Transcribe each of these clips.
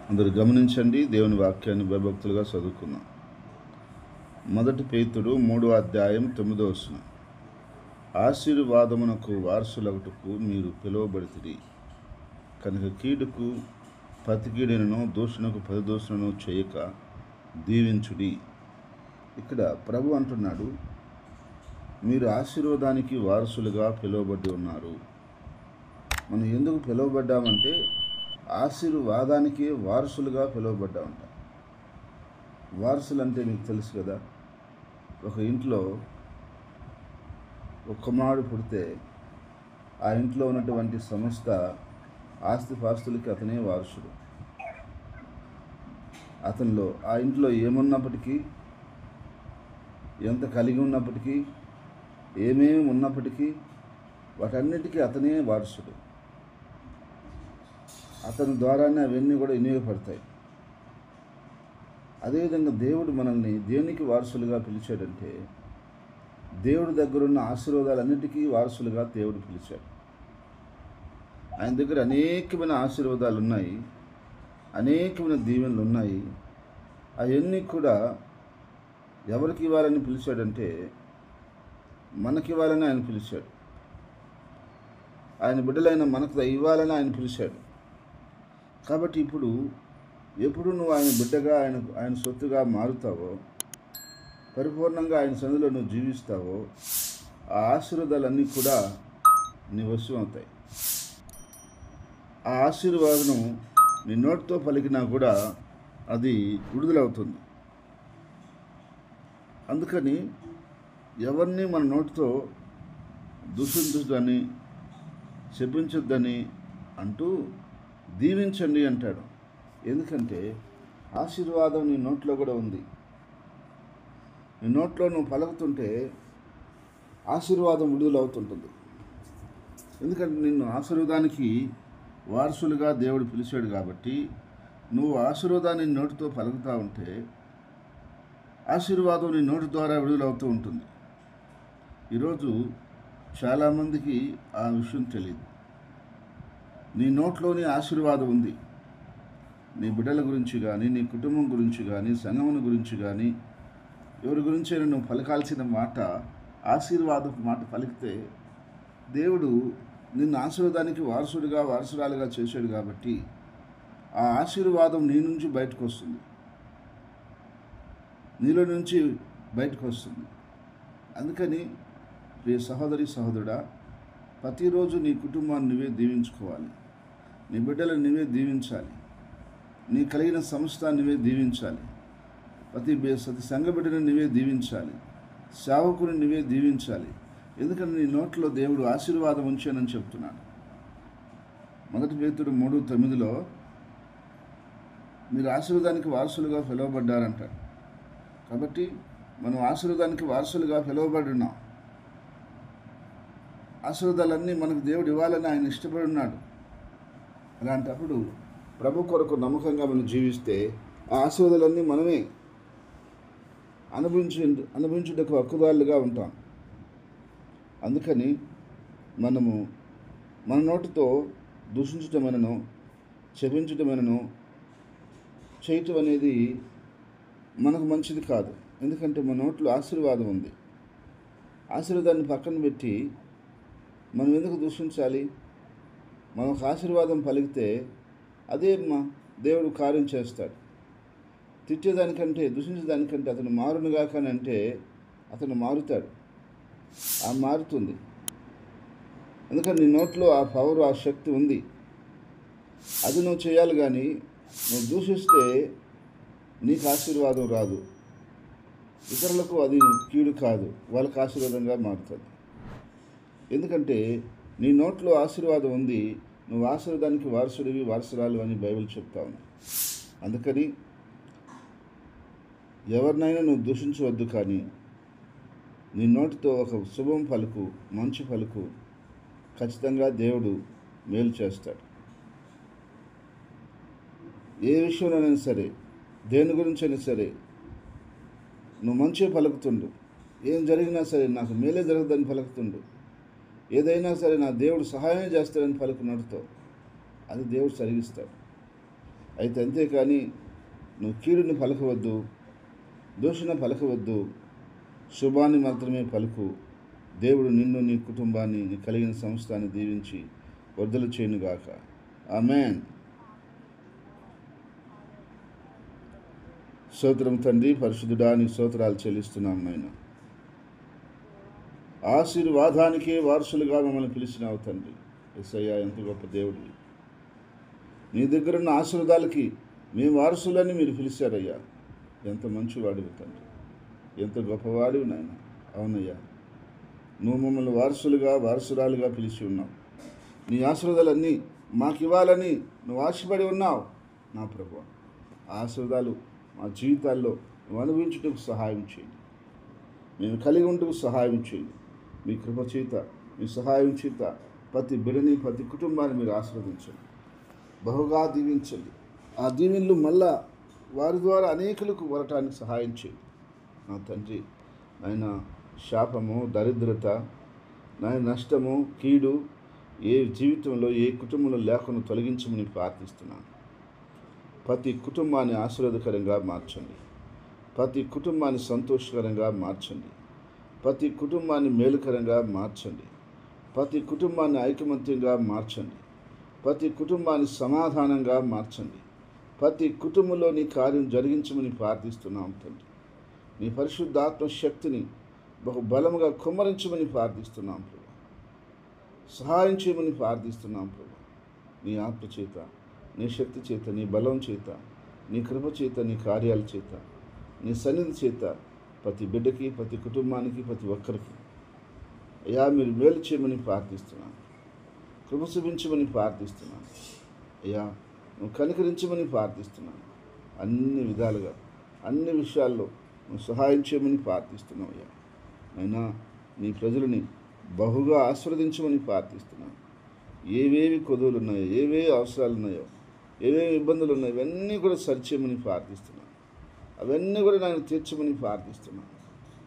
అందరు గమనించండి. దేవుని వాక్యాన్ని భయభక్తులుగా చదువుకుందాం. 1 పేతురు 3వ అధ్యాయం 9వ వచనం. ఆశీర్వాదమునకు వారసులగుటకు మీరు పిలువబడితిరి కనుక కీడుకు ప్రతి కీడును దూషణకు ప్రతి దూషణను చేయక దీవించుడి. ఇక్కడ ప్రభు అంటున్నాడు, మీరు ఆశీర్వాదానికి వారసులుగా పిలువబడి ఉన్నారు. మనం ఎందుకు పిలువబడ్డామంటే ఆశీర్వాదానికి వారసులుగా పిలువబడ్డామంట. వారసులు అంటే మీకు తెలుసు కదా, ఒక ఇంట్లో ఒక కుమారుడు పుడితే ఆ ఇంట్లో ఉన్నటువంటి సమస్త ఆస్తిపాస్తులకి అతనే వారసుడు. అతనిలో ఆ ఇంట్లో ఏమున్నప్పటికీ, ఎంత కలిగి ఉన్నప్పటికీ, ఏమేమి ఉన్నప్పటికీ వాటన్నిటికీ అతనే వారసుడు. అతని ద్వారానే అవన్నీ కూడా వినియోగపడతాయి. అదేవిధంగా దేవుడు మనల్ని దేనికి వారసులుగా పిలిచాడంటే దేవుడి దగ్గరున్న ఆశీర్వాదాలన్నిటికీ వారసులుగా దేవుడు పిలిచాడు. ఆయన దగ్గర అనేకమైన ఆశీర్వాదాలు ఉన్నాయి, అనేకమైన దీవెనలు ఉన్నాయి. అవన్నీ కూడా ఎవరికి ఇవ్వాలని పిలిచాడంటే మనకి ఇవ్వాలని ఆయన పిలిచాడు. ఆయన బిడ్డలైన మనకు ఇవ్వాలని ఆయన పిలిచాడు. కాబట్టి ఎప్పుడు నువ్వు ఆయన బిడ్డగా ఆయన సొత్తుగా మారుతావో, పరిపూర్ణంగా ఆయన సన్నిధిలో నువ్వు జీవిస్తావో, ఆ ఆశీర్వాదాలన్నీ కూడా నీ వశం అవుతాయి. ఆ ఆశీర్వాదం నీ నోటితో పలికినా కూడా అది విడుదలవుతుంది. అందుకని ఎవరిని మన నోటితో దూషించొద్దని, శపించొద్దని అంటూ దీవించండి అంటాడు. ఎందుకంటే ఆశీర్వాదం నీ నోట్లో కూడా ఉంది. నీ నోట్లో నువ్వు పలుకుతుంటే ఆశీర్వాదం విడుదలవుతుంటుంది. ఎందుకంటే నిన్ను ఆశీర్వాదానికి వారసులుగా దేవుడు పిలిచాడు కాబట్టి నువ్వు ఆశీర్వాదాన్ని నోటితో పలుకుతూ ఉంటే ఆశీర్వాదం నీ నోటి ద్వారా విడుదలవుతూ ఉంటుంది. ఈరోజు చాలామందికి ఆ విషయం తెలియదు. నీ నోట్లోని ఆశీర్వాదం ఉంది. నీ బిడ్డల గురించి కానీ, నీ కుటుంబం గురించి కానీ, సంఘముని గురించి కానీ, ఎవరి గురించైనా నువ్వు పలకాల్సిన మాట ఆశీర్వాదపు మాట పలికితే దేవుడు నిన్ను ఆశీర్వాదానికి వారసుడిగా, వారసురాలుగా చేశాడు. కాబట్టి ఆ ఆశీర్వాదం నీ నుంచి బయటకు వస్తుంది, నీలో నుంచి బయటకు వస్తుంది. అందుకని ప్రియ సహోదరి సహోదరుడా, ప్రతిరోజు నీ కుటుంబాన్ని నువ్వే దీవించుకోవాలి. నీ బిడ్డలను నువ్వే దీవించాలి. నీ కలిగిన సంస్థ నువ్వే దీవించాలి. ప్రతి సంఘ బిడ్డను నువ్వే దీవించాలి. సేవకుని నువ్వే దీవించాలి. ఎందుకంటే నీ నోట్లో దేవుడు ఆశీర్వాదం ఉంచానని చెప్తున్నాడు. 1 పేతురు 3:9 మీరు ఆశీర్వాదానికి వారసులుగా పిలువబడ్డారంటాడు. కాబట్టి మనం ఆశీర్వాదానికి వారసులుగా పిలువబడి ఉన్నాం. ఆశీర్వాదాలన్నీ మనకు దేవుడు ఇవ్వాలని ఆయన ఇష్టపడి ఉన్నాడు. అలాంటప్పుడు ప్రభు కొరకు నమ్మకంగా మనం జీవిస్తే ఆ ఆశీర్వాదాలన్నీ మనమే అనుభవించుటకు హక్కుదారులుగా ఉంటాం. అందుకని మనము మన నోటితో దూషించటమనను, శపించటమనను చేయటం అనేది మనకు మంచిది కాదు. ఎందుకంటే మన నోట్లో ఆశీర్వాదం ఉంది. ఆశీర్వాదాన్ని పక్కన పెట్టి మనం ఎందుకు దూషించాలి? మనకు ఆశీర్వాదం పలికితే అదే దేవుడు కార్యం చేస్తాడు. తిట్టేదానికంటే, దూషించేదానికంటే అతను మారునుగా కానీ అంటే అతను మారుతాడు, మారుతుంది. ఎందుకంటే నీ నోట్లో ఆ పవర్, ఆ శక్తి ఉంది. అది నువ్వు చేయాలి. కానీ నువ్వు దూషిస్తే నీకు ఆశీర్వాదం రాదు, ఇతరులకు అది కీడు కాదు, వాళ్ళకి ఆశీర్వాదంగా మారుతుంది. ఎందుకంటే నీ నోట్లో ఆశీర్వాదం ఉంది. నువ్వు ఆశీర్వాదానికి వారసుడివి, వారసురాలు అని బైబిల్ చెప్తా ఉంది. అందుకని ఎవరినైనా నువ్వు దూషించవద్దు. కానీ నీ నోటితో ఒక శుభం పలుకు, మంచి పలుకు, ఖచ్చితంగా దేవుడు మేలు చేస్తాడు. ఏ విషయంలోనైనా సరే, దేని గురించైనా సరే నువ్వు మంచిగా పలుకుతుండు. ఏం జరిగినా సరే నాకు మేలే జరగదని పలుకుతుండు. ఏదైనా సరే నా దేవుడు సహాయం చేస్తాడని పలుకున్నట్టుతో అది దేవుడు జరిగిస్తాడు. అయితే అంతేకాని నువ్వు కీడుని పలకవద్దు, దూషణ పలకవద్దు, శుభాన్ని మాత్రమే పలుకు. దేవుడు నిన్ను, నీ కుటుంబాన్ని, నీ కలిగిన సంస్థాన్ని దీవించి వర్ధలు చేయనుగాక. ఆమేన్. స్తోత్రం తండ్రి, పరిశుద్ధుడా, నీ స్తోత్రాలు చెల్లిస్తున్నాం నాయనా. ఆశీర్వాదానికే వారసులుగా మమ్మల్ని పిలిచినావు తండ్రి. యేసయ్యా, ఎంత గొప్ప దేవుడివి. నీ దగ్గరున్న ఆశీర్వాదాలకి మేము వారసులని మీరు పిలిచారయ్యా. ఎంత మంచివాడివి తండ్రి, ఎంత గొప్పవాడివి నాయన. అవునయ్యా, నువ్వు మమ్మల్ని వారసురాలుగా పిలిచి ఉన్నావు. నీ ఆశీర్వాదాలన్నీ మాకు ఇవ్వాలని నువ్వు ఆశపడి ఉన్నావు నా ప్రభువా. ఆ ఆశీర్వాదాలు మా జీవితాల్లో నువ్వు అనుభవించుటకు సహాయం చేయండి. మేము కలిగి ఉంటూ సహాయం చేయండి. మీ కృప చేత, మీ సహాయం చేత ప్రతి బిడ్డని, ప్రతి కుటుంబాన్ని మీరు ఆశీర్వదించండి, బహుగా దీవించండి. ఆ దీవెనలు మళ్ళా వారి ద్వారా అనేకులకు వరటానికి సహాయం చేయండి నా తండ్రి. ఆయన శాపము, దరిద్రత, నాయన నష్టము, కీడు ఏ జీవితంలో, ఏ కుటుంబంలో లేకుండా తొలగించమని ప్రార్థిస్తున్నాను. ప్రతి కుటుంబాన్ని ఆశీర్వాదకరంగా మార్చండి. ప్రతి కుటుంబాన్ని సంతోషకరంగా మార్చండి. ప్రతి కుటుంబాన్ని మేలుకరంగా మార్చండి. ప్రతి కుటుంబాన్ని ఐకమత్యంగా మార్చండి. ప్రతి కుటుంబాన్ని సమాధానంగా మార్చండి. ప్రతి కుటుంబంలో నీ కార్యం జరిగించమని ప్రార్థిస్తున్నాం తండ్రి. నీ పరిశుద్ధాత్మ శక్తిని బహు బలముగా కుమ్మరించమని ప్రార్థిస్తున్నాం ప్రభు. సహాయం చేయమని ప్రార్థిస్తున్నాం ప్రభు. నీ ఆత్మ చేత, నీ శక్తి చేత, నీ బలం చేత, నీ కృప చేత, నీ కార్యాల చేత, నీ సన్నిధి చేత ప్రతి బిడ్డకి, ప్రతి కుటుంబానికి, ప్రతి ఒక్కరికి అయ్యా మీరు మేలు చేయమని ప్రార్థిస్తున్నాను. కృప చూపించమని ప్రార్థిస్తున్నాను. అయ్యా నువ్వు కనికరించమని ప్రార్థిస్తున్నాను. అన్ని విధాలుగా, అన్ని విషయాల్లో నువ్వు సహాయం చేయమని ప్రార్థిస్తున్నావు. అయ్యా అయినా నీ ప్రజలని బహుగా ఆశీర్వదించమని ప్రార్థిస్తున్నాను. ఏవేవి కొదువులు ఉన్నాయో, ఏవేవి అవసరాలు ఉన్నాయో, ఏవేవి ఇబ్బందులు ఉన్నాయో ఇవన్నీ కూడా సరిచేయమని ప్రార్థిస్తున్నాను. అవన్నీ కూడా నేను తీర్చమని ప్రార్థిస్తున్నాను.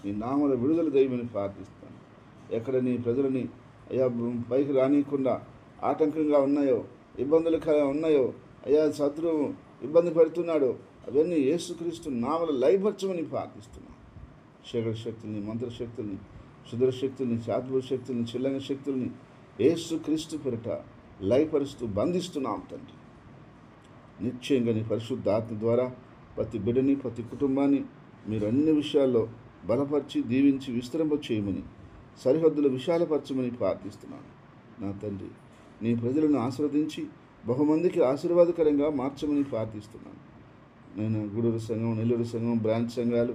నీ నామల విడుదల దయమని ప్రార్థిస్తున్నాను. ఎక్కడ నీ ప్రజలని అయ్యా పైకి రానియకుండా ఆటంకంగా ఉన్నాయో, ఇబ్బందులు ఉన్నాయో, అయ్యా శత్రువు ఇబ్బంది పెడుతున్నాడో అవన్నీ యేసుక్రీస్తు నామల లయపరచమని ప్రార్థిస్తున్నాను. శేఖర శక్తుల్ని, మంత్రశక్తుల్ని, సుదర శక్తుల్ని, చాతుర్య శక్తుల్ని, చిల్లంగ శక్తుల్ని యేసుక్రీస్తు పేరిట లయపరుస్తూ బంధిస్తున్నాం తండ్రి. నిశ్చయంగా నీ పరిశుద్ధ ఆత్మ ద్వారా ప్రతి బిడ్డని, ప్రతి కుటుంబాన్ని మీరు అన్ని విషయాల్లో బలపరిచి, దీవించి, విస్తరింప చేయమని, సరిహద్దులు విశాలపరచమని ప్రార్థిస్తున్నాను నా తండ్రి. నీ ప్రజలను ఆశీర్వదించి బహుమందికి ఆశీర్వాదకరంగా మార్చమని ప్రార్థిస్తున్నాను. నేను గూడూరు సంఘం, నెల్లూరు సంఘం, బ్రాంచ్ సంఘాలు,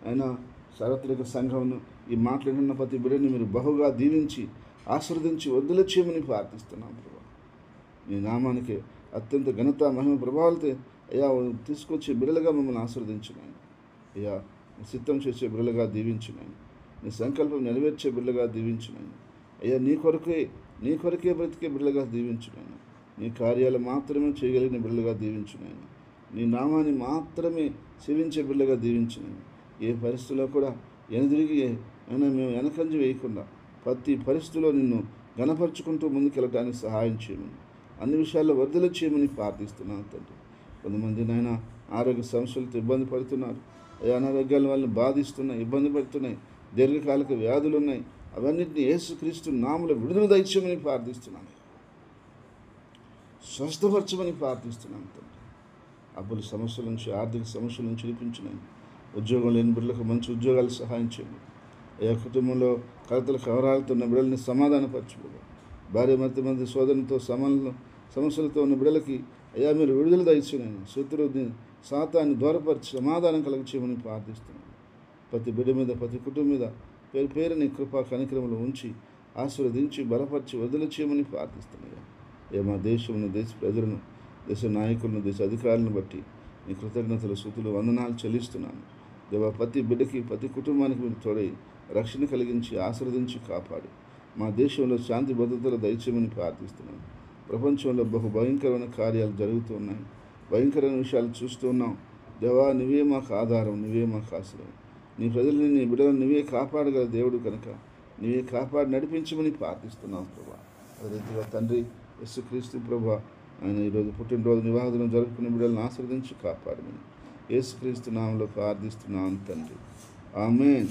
అయినా సార్వత్రిక సంఘంను ఈ మాట్లాడిన ప్రతి బిడ్డని మీరు బహుగా దీవించి, ఆశీర్వదించి వదిలి చేయమని ప్రార్థిస్తున్నాను ప్రభా. నీ నామానికి అత్యంత ఘనత, మహిమ, ప్రభావాలతో అయ్యా తీసుకొచ్చే బిడ్డలుగా మమ్మల్ని ఆశీర్వదించినాను. అయ్యా సిద్ధం చేసే బిడ్డలుగా దీవించినాను. నీ సంకల్పం నెరవేర్చే బిడ్డలుగా దీవించినాను. అయ్యా నీ కొరకే బ్రతికే బిడ్డలుగా దీవించినాను. నీ కార్యాలు మాత్రమే చేయగలిగిన బిడ్డలుగా దీవించినాను. నీ నామాన్ని మాత్రమే సేవించే బిడ్డలుగా దీవించినాను. ఏ పరిస్థితుల్లో కూడా ఎనదిరిగి అయినా మేము వెనకంజి వేయకుండా ప్రతి పరిస్థితిలో నిన్ను ఘనపరుచుకుంటూ ముందుకెళ్ళడానికి సహాయం చేయమని, అన్ని విషయాల్లో వర్ధలు చేయమని ప్రార్థిస్తున్నాను తండ్రి. కొంతమంది నాయన ఆరోగ్య సమస్యలతో ఇబ్బంది పడుతున్నారు. అనారోగ్యాల వాళ్ళని బాధిస్తున్నాయి, ఇబ్బంది పడుతున్నాయి, దీర్ఘకాలిక వ్యాధులు ఉన్నాయి. అవన్నింటినీ యేసుక్రీస్తు నామములో విడుదల దయచేయమని ప్రార్థిస్తున్నాను. స్వస్థపరచమని ప్రార్థిస్తున్నాను తండ్రి. అప్పుల సమస్యల నుంచి, ఆర్థిక సమస్యల నుంచి విడిపించినాను. ఉద్యోగం లేని బిడ్డలకు మంచి ఉద్యోగాలు సహాయం చేయండి. ఏ కుటుంబంలో కలతల కవరాలతో ఉన్న బిడ్డలని సమాధానపరచుకోవాలి. భార్య మంది సోదరులతో సమస్యలతో ఉన్న బిడ్డలకి అయ్యా మీరు విడుదల దయచేయను. శత్రువుని, సాతాన్ని దూరపరిచి సమాధానం చేయమని ప్రార్థిస్తున్నాను. ప్రతి బిడ్డ మీద, ప్రతి కుటుంబం మీద పేరుని కృపా కనికరములు ఉంచి ఆశీర్వదించి బలపరిచి వదిలి చేయమని ప్రార్థిస్తున్నాను. మా దేశమును, దేశ ప్రజలను, దేశ నాయకులను, దేశ అధికారులను బట్టి నీ కృతజ్ఞతలు, స్తుతులు, వందనాలు చెల్లిస్తున్నాను. దేవా ప్రతి బిడ్డకి, ప్రతి కుటుంబానికి మీరు తోడై రక్షణ కలిగించి ఆశీర్వదించి కాపాడి మా దేశంలో శాంతి భద్రతలు దయచేయమని ప్రార్థిస్తున్నాను. ప్రపంచంలో బహు భయంకరమైన కార్యాలు జరుగుతూ ఉన్నాయి. భయంకరమైన విషయాలు చూస్తూ ఉన్నాం. దేవా నువ్వే మాకు ఆధారం, నువ్వే మాకు ఆశ్రయం. నీ ప్రజల్ని, నీ బిడ్డలను నువ్వే కాపాడగల దేవుడు కనుక నువ్వే కాపాడి నడిపించమని ప్రార్థిస్తున్నాం ప్రభా. అదే రీతిగా తండ్రి యేసుక్రీస్తు ప్రభా ఆయన ఈరోజు పుట్టినరోజు నివాహనం జరుపుకునే బిడ్డలను ఆశీర్వదించి కాపాడమని యేసుక్రీస్తు నామములో ప్రార్థిస్తున్నాను తండ్రి. ఆమేన్.